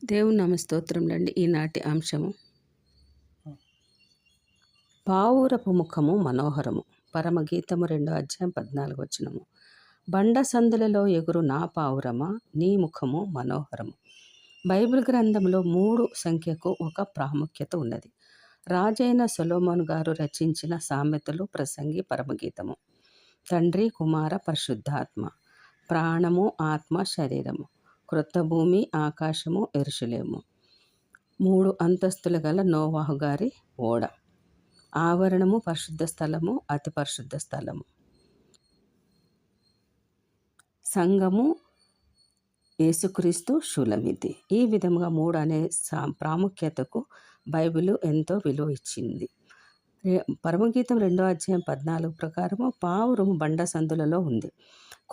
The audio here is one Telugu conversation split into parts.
దేవుని నామస్తోత్రములండి. ఈనాటి అంశము పావురపు ముఖము మనోహరము. పరమగీతము 2 అధ్యాయం 14 బండ సందులలో ఎగురు నా పావురమా, నీ ముఖము మనోహరము. బైబిల్ గ్రంథంలో 3 సంఖ్యకు ఒక ప్రాముఖ్యత ఉన్నది. రాజైన సొలొమోను గారు రచించిన సామెతలు, ప్రసంగి, పరమగీతము. తండ్రి, కుమార, పరిశుద్ధాత్మ. ప్రాణము, ఆత్మ, శరీరము. క్రొత్త భూమి, ఆకాశము, యెరూషలేము. 3 అంతస్తులు గల నోవాహు గారి ఓడ. ఆవరణము, పరిశుద్ధ స్థలము, అతి పరిశుద్ధ స్థలము. సంఘము, యేసుక్రీస్తు, శూలమితి. ఈ విధముగా 3 అనే ప్రాముఖ్యతకు బైబిల్ ఎంతో విలువ ఇచ్చింది. పరమగీతం 2 అధ్యాయం 14 ప్రకారము పావురము బండ సందులలో ఉంది.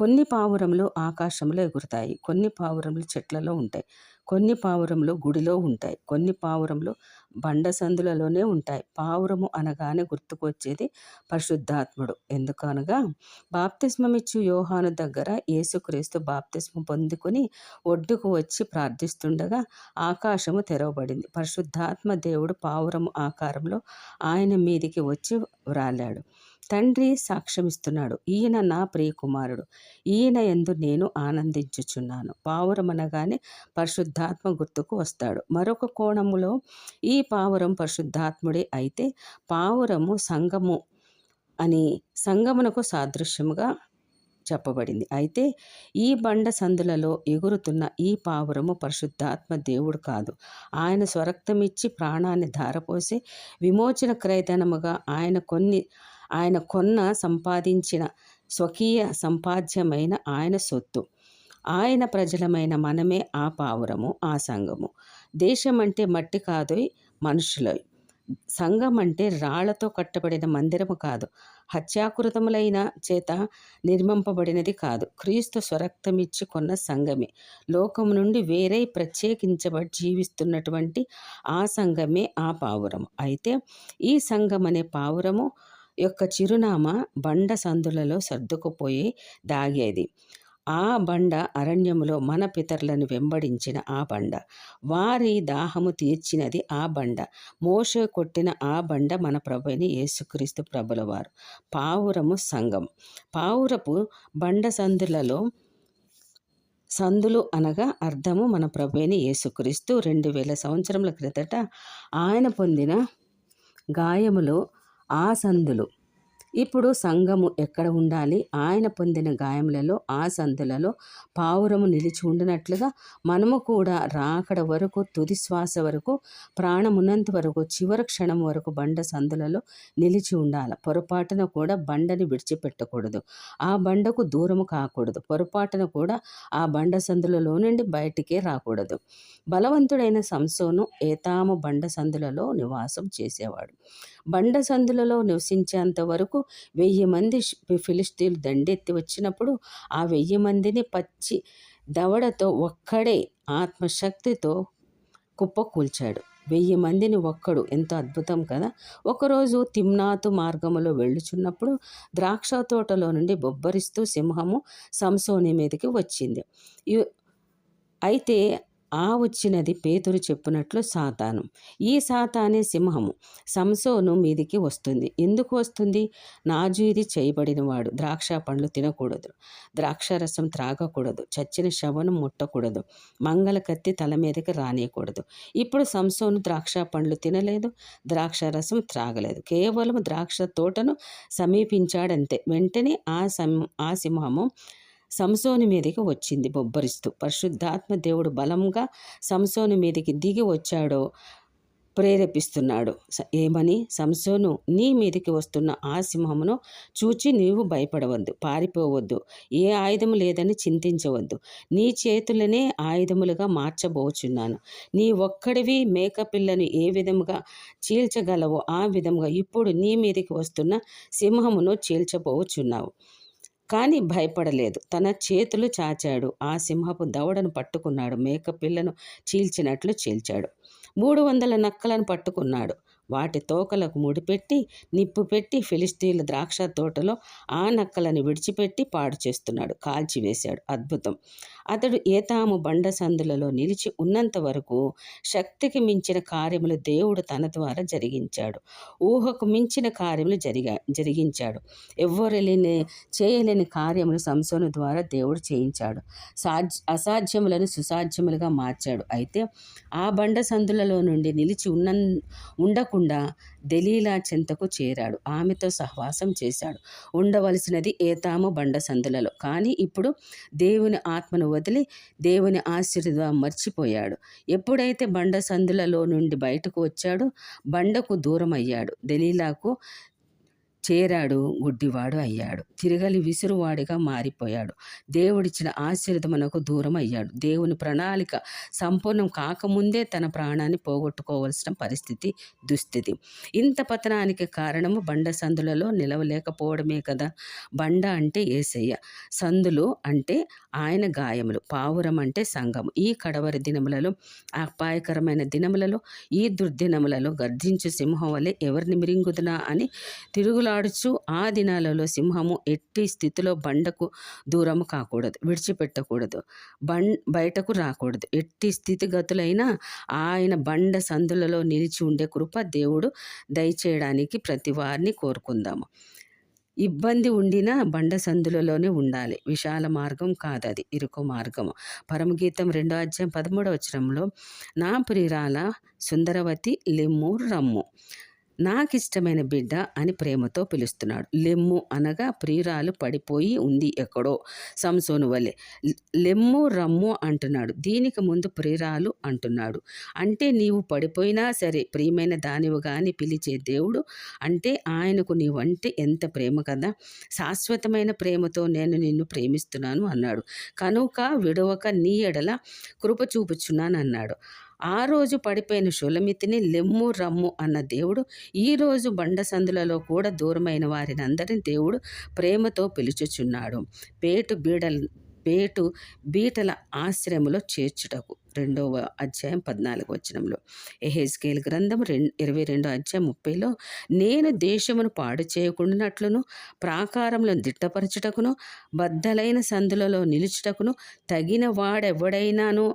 కొన్ని పావురములు ఆకాశంలో ఎగురుతాయి, కొన్ని పావురములు చెట్లలో ఉంటాయి, కొన్ని పావురములు గుడిలో ఉంటాయి, కొన్ని పావురములు బండ సందులలోనే ఉంటాయి. పావురము అనగానే గుర్తుకొచ్చేది పరిశుద్ధాత్ముడు. ఎందుకనగా బాప్తిస్మమిచ్చు యోహాను దగ్గర యేసుక్రీస్తు బాప్తిస్మం పొందుకొని ఒడ్డుకు వచ్చి ప్రార్థిస్తుండగా ఆకాశము తెరవబడింది. పరిశుద్ధాత్మ దేవుడు పావురము ఆకారంలో ఆయన మీదికి వచ్చి వ్రాలాడు. తండ్రి సాక్ష్యమిస్తున్నాడు, ఈయన నా ప్రియకుమారుడు, ఈయన యందు నేను ఆనందించుచున్నాను. పావురం అనగానే పరిశుద్ధాత్మ గుర్తుకు వస్తాడు. మరొక కోణములో ఈ పావురం పరిశుద్ధాత్ముడే అయితే పావురము సంఘము అని సంఘమునకు సాదృశ్యముగా చెప్పబడింది. అయితే ఈ బండ సందులలో ఎగురుతున్న ఈ పావురము పరిశుద్ధాత్మ దేవుడు కాదు. ఆయన స్వరక్తమిచ్చి ప్రాణాన్ని ధారపోసి విమోచన క్రయధనముగా ఆయన కొన్న సంపాదించిన స్వకీయ సంపాద్యమైన ఆయన సొత్తు. ఆయన ప్రజలమైన మనమే ఆ పావురము, ఆ సంఘము. దేశం అంటే మట్టి కాదు, మనుషులై. సంఘం అంటే రాళ్లతో కట్టబడిన మందిరము కాదు, హత్యాకృతములైన చేత నిర్మింపబడినది కాదు. క్రీస్తు స్వరక్తమిచ్చి కొన్న సంఘమే. లోకము నుండి వేరే ప్రత్యేకించబడి జీవిస్తున్నటువంటి ఆ సంఘమే ఆ పావురము. అయితే ఈ సంఘం అనే పావురము యొక్క చిరునామా బండ సందులలో సర్దుకుపోయి దాగేది. ఆ బండ అరణ్యములో మన పితరులను వెంబడించిన ఆ బండ, వారి దాహము తీర్చినది ఆ బండ, మోషే కొట్టిన ఆ బండ మన ప్రభువైన యేసుక్రీస్తు ప్రభులవారు. పావురము సంఘం. పావురపు బండ సందులు అనగా అర్థము మన ప్రభువైన యేసుక్రీస్తు. 2000 సంవత్సరముల క్రిందట ఆయన పొందిన గాయములు ఆ సందులు. ఇప్పుడు సంఘము ఎక్కడ ఉండాలి? ఆయన పొందిన గాయములలో ఆ సందులలో పావురము నిలిచి ఉండినట్లుగా మనము కూడా రాకడ వరకు, తుది శ్వాస వరకు, ప్రాణమున్నంత వరకు, చివరి క్షణం వరకు బండ సందులలో నిలిచి ఉండాలి. పొరపాటున కూడా బండని విడిచిపెట్టకూడదు, ఆ బండకు దూరము కాకూడదు. పొరపాటున కూడా ఆ బండ సందులలో నుండి బయటికే రాకూడదు. బలవంతుడైన సంసోను ఏతాము బండ సందులలో నివాసం చేసేవాడు. బండ సందులలో నివసించేంత వరకు 1000 మంది ఫిలిష్తీయులు దండెత్తి వచ్చినప్పుడు ఆ 1000 మందిని పచ్చి దవడతో ఒక్కడే ఆత్మశక్తితో కుప్పకూల్చాడు. 1000 మందిని ఒక్కడు. ఎంతో అద్భుతం కదా. ఒకరోజు తిమ్నాతు మార్గములో వెళ్ళుచున్నప్పుడు ద్రాక్ష తోటలో నుండి బొబ్బరిస్తూ సింహము సంసోని మీదకి వచ్చింది. అయితే వచ్చినది పేతురు చెప్పినట్లు సాతాను. ఈ సాతానే సింహము సంసోను మీదికి వస్తుంది. ఎందుకు వస్తుంది? నాజీరి చేయబడినవాడు ద్రాక్ష పండ్లు తినకూడదు, ద్రాక్షారసం త్రాగకూడదు, చచ్చిన శవను ముట్టకూడదు, మంగళ కత్తి తల మీదకి రానియకూడదు. ఇప్పుడు సంసోను ద్రాక్ష పండ్లు తినలేదు, ద్రాక్షారసం త్రాగలేదు, కేవలం ద్రాక్ష తోటను సమీపించాడంతే. వెంటనే ఆ సింహము సంసోని మీదకి వచ్చింది బొబ్బరిస్తూ. పరిశుద్ధాత్మ దేవుడు బలంగా సంసోని మీదకి దిగి వచ్చాడో ప్రేరేపిస్తున్నాడు. ఏమని? సంసోను, నీ మీదకి వస్తున్న ఆ సింహమును చూచి నీవు భయపడవద్దు, పారిపోవద్దు, ఏ ఆయుధము లేదని చింతించవద్దు. నీ చేతులనే ఆయుధములుగా మార్చబోచున్నాను. నీ ఒక్కడివి మేకపిల్లను ఏ విధముగా చీల్చగలవో ఆ విధముగా ఇప్పుడు నీ మీదకి వస్తున్న సింహమును చీల్చబోచున్నావు. కానీ భయపడలేదు. తన చేతులు చాచాడు, ఆ సింహపు దవడను పట్టుకున్నాడు, మేకపిల్లను చీల్చినట్లు చీల్చాడు. 300 నక్కలను పట్టుకున్నాడు, వాటి తోకలకు ముడిపెట్టి నిప్పు పెట్టి ఫిలిష్తీయుల ద్రాక్ష తోటలో ఆ నక్కలను విడిచిపెట్టి పాడు చేస్తున్నాడు, కాల్చివేశాడు. అద్భుతం. అతడు ఏతాము బండ సందులలో నిలిచి ఉన్నంత వరకు శక్తికి మించిన కార్యములు దేవుడు తన ద్వారా జరిగించాడు. ఊహకు మించిన కార్యములు జరిగించాడు. ఎవ్వరు చేయలేని కార్యములు సంసోను ద్వారా దేవుడు చేయించాడు. అసాధ్యములను సుసాధ్యములుగా మార్చాడు. అయితే ఆ బండ సందులలో నుండి నిలిచి ఉండకుండా దెలీలా చెంతకు చేరాడు. ఆమెతో సహవాసం చేశాడు. ఉండవలసినది ఏతాము బండ సందులలో, కానీ ఇప్పుడు దేవుని ఆత్మను వదిలి దేవుని ఆశీర్వాదం మర్చిపోయాడు. ఎప్పుడైతే బండ సందులలో నుండి బయటకు వచ్చాడో బండకు దూరం అయ్యాడు. దెలీలాకు చేరాడు, గుడ్డివాడు అయ్యాడు. తిరగలి విసురువాడిగా మారిపోయాడు. దేవుడిచ్చిన ఆశీర్వాదమునకు దూరం అయ్యాడు. దేవుని ప్రణాళిక సంపూర్ణం కాకముందే తన ప్రాణాన్ని పోగొట్టుకోవాల్సిన దుస్థితి. ఇంత పతనానికి కారణము బండ సందులలో నిలవలేకపోవడమే కదా. బండ అంటే యేసయ్య, సందులు అంటే ఆయన గాయములు, పావురం అంటే సంఘము. ఈ కడవరి దినములలో, అపాయకరమైన దినములలో, ఈ దుర్దినములలో గర్జించు సింహం వలె ఎవరిని మిరింగుదునా అని తిరుగులాడుచు ఆ దినాలలో సింహము ఎట్టి స్థితిలో బండకు దూరము కాకూడదు, విడిచిపెట్టకూడదు, బయటకు రాకూడదు. ఎట్టి స్థితిగతులైనా ఆయన బండ సందులలో నిలిచి ఉండే కృప దేవుడు దయచేయడానికి ప్రతి వారిని కోరుకుందాము. ఇబ్బంది ఉండినా బండ సందులలోనే ఉండాలి. విశాల మార్గం కాదది, ఇరుకు మార్గము. పరమగీతం 2:13 నా ప్రియురాల సుందరవతి లెమ్ము రమ్ము, నాకిష్టమైన బిడ్డ అని ప్రేమతో పిలుస్తున్నాడు. లెమ్ము అనగా ప్రియురాలు పడిపోయి ఉంది ఎక్కడో, సంసోను వలె. లెమ్ము రమ్ము అంటున్నాడు. దీనికి ముందు ప్రియురాలు అంటున్నాడు. అంటే నీవు పడిపోయినా సరే ప్రియమైన దానివుగా అని పిలిచే దేవుడు అంటే ఆయనకు నీవంటే ఎంత ప్రేమ కదా. శాశ్వతమైన ప్రేమతో నేను నిన్ను ప్రేమిస్తున్నాను అన్నాడు. కనుక విడవక నీ ఎడల కృప చూపుచున్నాను అన్నాడు. ఆ రోజు పడిపోయిన షులమితిని లెమ్ము రమ్ము అన్న దేవుడు ఈరోజు బండ సందులలో కూడా దూరమైన వారిని అందరినీ దేవుడు ప్రేమతో పిలుచుచున్నాడు. పేటు బీటల ఆశ్రయములో చేర్చుటకు. 2:14 యెహెజ్కేలు గ్రంథం 22:30 నేను దేశమును పాడు చేయకుండానట్లును, ప్రాకారములను దిట్టపరచుటకును, బద్దలైన సందులలో నిలుచుటకును తగిన వాడెవడైనాను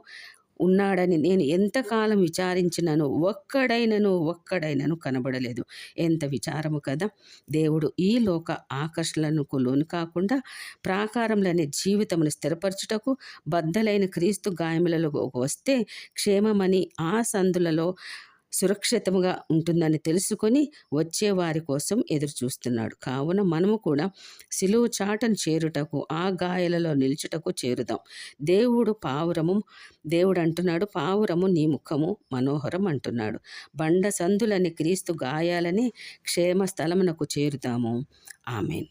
ఉన్నాడని నేను ఎంతకాలం విచారించినాను, ఒక్కడైనను కనబడలేదు. ఎంత విచారము కదా. దేవుడు ఈ లోక ఆకర్షణలకు లోను కాకుండా ప్రాకారములనే జీవితమును స్థిరపరచుటకు బద్దలైన క్రీస్తు గాయములలో వస్తే క్షేమమని, ఆ సందులలో సురక్షితముగా ఉంటుందని తెలుసుకొని వచ్చే వారి కోసం ఎదురు చూస్తున్నాడు. కావున మనము కూడా సిలువు చాటను చేరుటకు, ఆ గాయాలలో నిలుచుటకు చేరుదాం. దేవుడు అంటున్నాడు, పావురము నీ ముఖము మనోహరం అంటున్నాడు. బండ సందులని క్రీస్తు గాయాలని క్షేమ స్థలమునకు చేరుదాము. ఆమేన్.